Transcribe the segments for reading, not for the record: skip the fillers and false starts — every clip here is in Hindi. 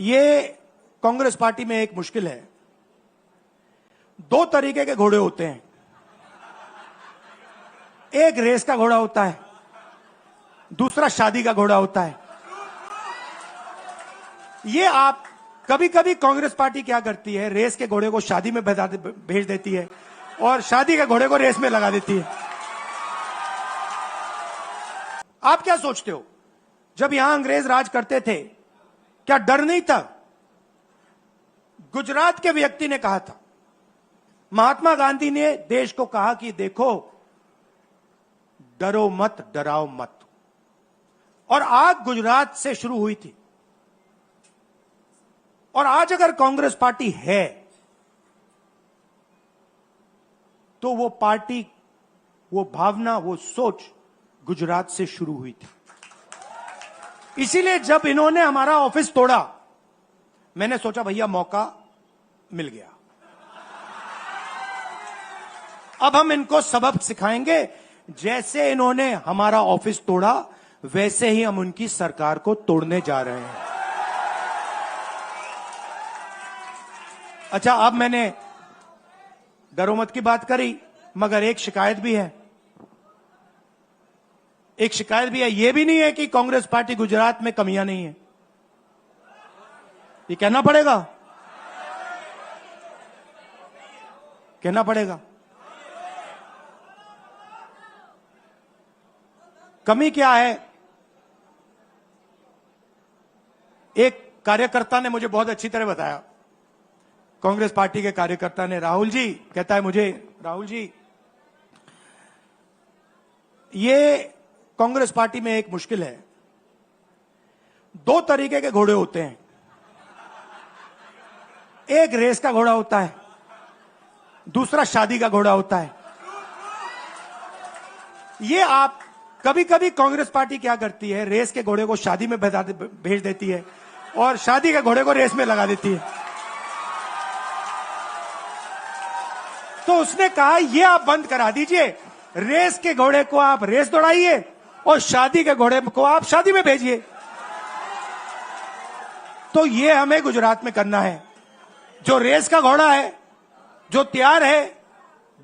ये कांग्रेस पार्टी में एक मुश्किल है। दो तरीके के घोड़े होते हैं। एक रेस का घोड़ा होता है, दूसरा शादी का घोड़ा होता है। ये आप कभी कभी कांग्रेस पार्टी क्या करती है, रेस के घोड़े को शादी में भेज देती है और शादी के घोड़े को रेस में लगा देती है। आप क्या सोचते हो, जब यहां अंग्रेज राज करते थे क्या डर नहीं था? गुजरात के व्यक्ति ने कहा था, महात्मा गांधी ने देश को कहा कि देखो डरो मत, डराओ मत। और आग गुजरात से शुरू हुई थी। और आज अगर कांग्रेस पार्टी है तो वो पार्टी, वो भावना, वो सोच गुजरात से शुरू हुई थी। इसीलिए जब इन्होंने हमारा ऑफिस तोड़ा, मैंने सोचा भैया मौका मिल गया, अब हम इनको सबक सिखाएंगे। जैसे इन्होंने हमारा ऑफिस तोड़ा वैसे ही हम उनकी सरकार को तोड़ने जा रहे हैं। अच्छा, अब मैंने डरो मत की बात करी, मगर एक शिकायत भी है। एक शिकायत भी है। यह भी नहीं है कि कांग्रेस पार्टी गुजरात में कमियां नहीं है, ये कहना पड़ेगा, कहना पड़ेगा। कमी क्या है? एक कार्यकर्ता ने मुझे बहुत अच्छी तरह बताया, कांग्रेस पार्टी के कार्यकर्ता ने, राहुल जी, कहता है मुझे, राहुल जी ये कांग्रेस पार्टी में एक मुश्किल है। दो तरीके के घोड़े होते हैं। एक रेस का घोड़ा होता है, दूसरा शादी का घोड़ा होता है। ये आप कभी कभी कांग्रेस पार्टी क्या करती है, रेस के घोड़े को शादी में भेज देती है और शादी के घोड़े को रेस में लगा देती है। तो उसने कहा ये आप बंद करा दीजिए, रेस के घोड़े को आप रेस दौड़ाइए और शादी के घोड़े को आप शादी में भेजिए। तो ये हमें गुजरात में करना है। जो रेस का घोड़ा है, जो तैयार है,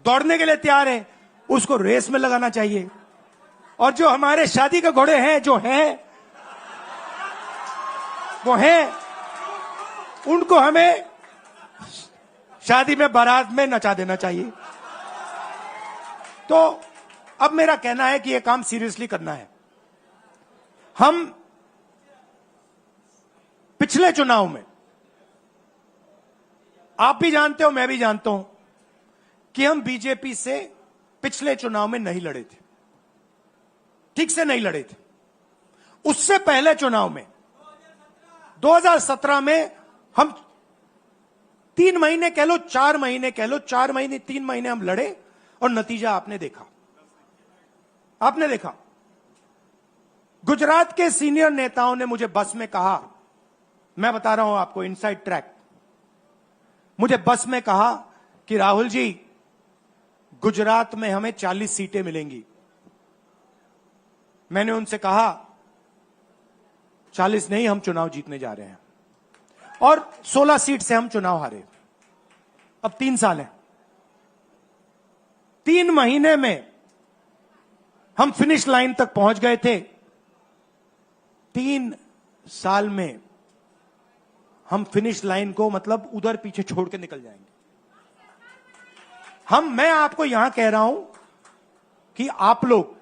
दौड़ने के लिए तैयार है, उसको रेस में लगाना चाहिए। और जो हमारे शादी के घोड़े हैं, जो हैं वो हैं, उनको हमें शादी में, बारात में नचा देना चाहिए। तो अब मेरा कहना है कि यह काम सीरियसली करना है। हम पिछले चुनाव में, आप भी जानते हो, मैं भी जानता हूं कि हम बीजेपी से पिछले चुनाव में नहीं लड़े थे, ठीक से नहीं लड़े थे। उससे पहले चुनाव में 2017 में हम 3 महीने कह लो, 4 महीने कह लो, 4 महीने 3 महीने हम लड़े और नतीजा आपने देखा। आपने देखा, गुजरात के सीनियर नेताओं ने मुझे बस में कहा, मैं बता रहा हूं आपको इनसाइड ट्रैक, मुझे बस में कहा कि राहुल जी गुजरात में हमें 40 सीटें मिलेंगी। मैंने उनसे कहा 40 नहीं, हम चुनाव जीतने जा रहे हैं। और 16 सीट से हम चुनाव हारे। अब 3 साल है, 3 महीने में हम फिनिश लाइन तक पहुंच गए थे। 3 साल में हम फिनिश लाइन को मतलब उधर पीछे छोड़ के निकल जाएंगे। मैं आपको यहां कह रहा हूं कि आप लोग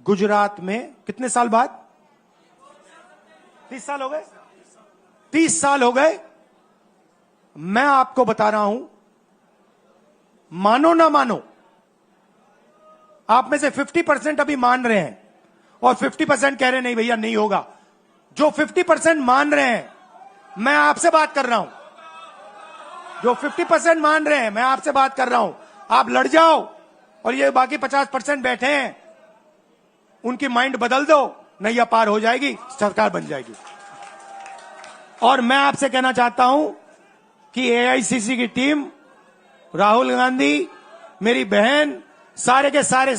गुजरात में कितने साल बाद, 30 साल हो गए, 30 साल हो गए। मैं आपको बता रहा हूं, मानो ना मानो, आप में से 50% अभी मान रहे हैं और 50% कह रहे नहीं भैया नहीं होगा। जो 50% मान रहे हैं, मैं आपसे बात कर रहा हूं, जो 50% मान रहे हैं, मैं आपसे बात कर रहा हूं। आप लड़ जाओ और ये बाकी 50% बैठे हैं, उनकी माइंड बदल दो, नैया पार हो जाएगी, सरकार बन जाएगी। और मैं आपसे कहना चाहता हूं कि एआईसीसी की टीम, राहुल गांधी, मेरी बहन, सारे के सारे